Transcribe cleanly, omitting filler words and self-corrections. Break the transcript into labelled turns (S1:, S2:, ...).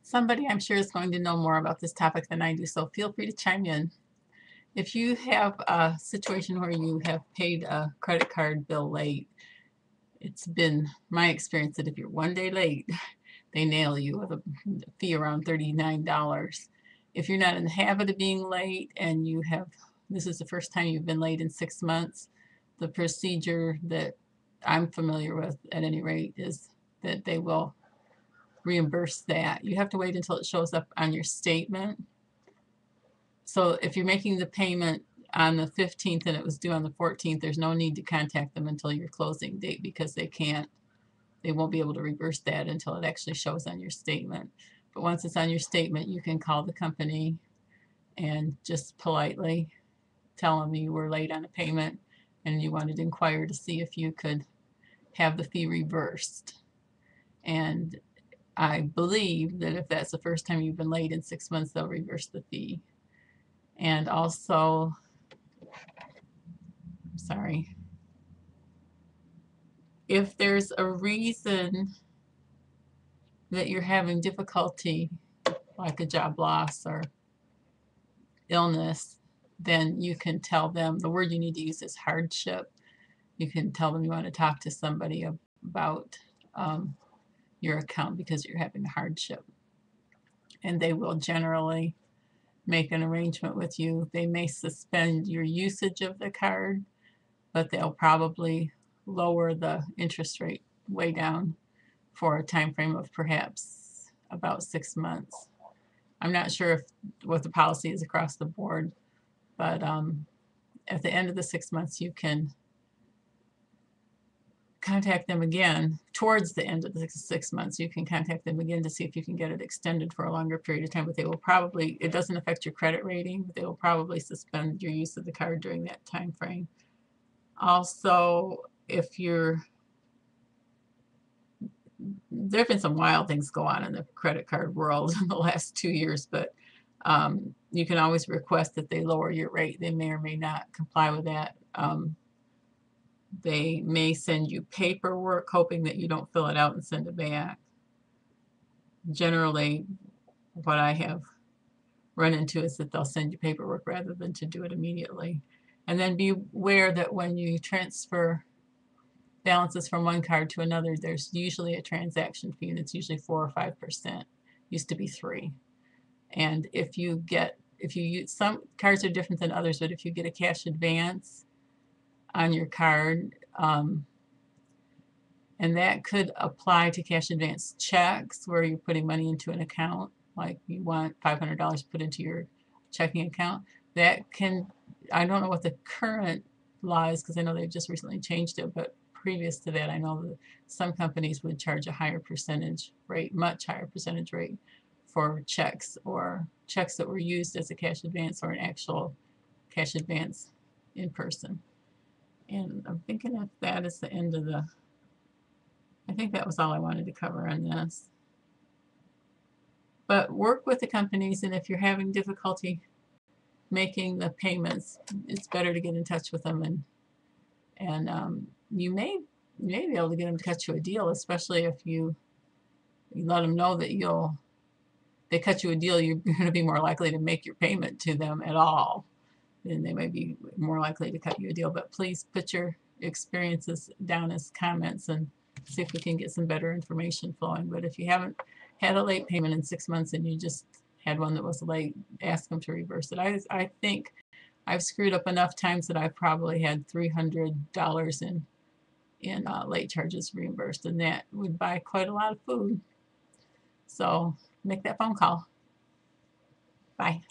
S1: Somebody I'm sure is going to know more about this topic than I do, so feel free to chime in. If you have a situation where you have paid a credit card bill late, it's been my experience that if you're one day late, they nail you with a fee around $39. If you're not in the habit of being late and this is the first time you've been late in 6 months, the procedure that I'm familiar with at any rate is that they will reimburse that. You have to wait until it shows up on your statement. So if you're making the payment on the 15th and it was due on the 14th, there's no need to contact them until your closing date because they won't be able to reverse that until it actually shows on your statement. But once it's on your statement, you can call the company and just politely tell them you were late on a payment and you wanted to inquire to see if you could have the fee reversed. And I believe that if that's the first time you've been late in 6 months, they'll reverse the fee. And also, sorry, if there's a reason that you're having difficulty, like a job loss or illness, then you can tell them, the word you need to use is hardship. You can tell them you want to talk to somebody about your account because you're having a hardship. And they will generally make an arrangement with you. They may suspend your usage of the card, but they'll probably lower the interest rate way down for a time frame of perhaps about 6 months. I'm not sure what the policy is across the board, but at the end of the 6 months, you can contact them again. Towards the end of the 6 months, you can contact them again to see if you can get it extended for a longer period of time, but they will probably, it doesn't affect your credit rating, but they will probably suspend your use of the card during that time frame. Also, if there have been some wild things go on in the credit card world in the last 2 years, but you can always request that they lower your rate. They may or may not comply with that. They may send you paperwork hoping that you don't fill it out and send it back. Generally, what I have run into is that they'll send you paperwork rather than to do it immediately. And then be aware that when you transfer balances from one card to another, there's usually a transaction fee, and it's usually 4 or 5%. Used to be 3. And if you use, some cards are different than others, but if you get a cash advance on your card, and that could apply to cash advance checks where you're putting money into an account, like you want $500 put into your checking account. That can, I don't know what the current law is because I know they've just recently changed it, but previous to that, I know that some companies would charge a higher percentage rate, much higher percentage rate for checks or checks that were used as a cash advance or an actual cash advance in person. And I'm thinking if that is the end of I think that was all I wanted to cover on this. But work with the companies, and if you're having difficulty making the payments, it's better to get in touch with them, and you may be able to get them to cut you a deal, especially if you let them know that they cut you a deal, you're going to be more likely to make your payment to them at all. Then they may be more likely to cut you a deal. But please put your experiences down as comments and see if we can get some better information flowing. But if you haven't had a late payment in 6 months and you just had one that was late, ask them to reverse it. I think I've screwed up enough times that I've probably had $300 in late charges reimbursed, and that would buy quite a lot of food. So make that phone call. Bye.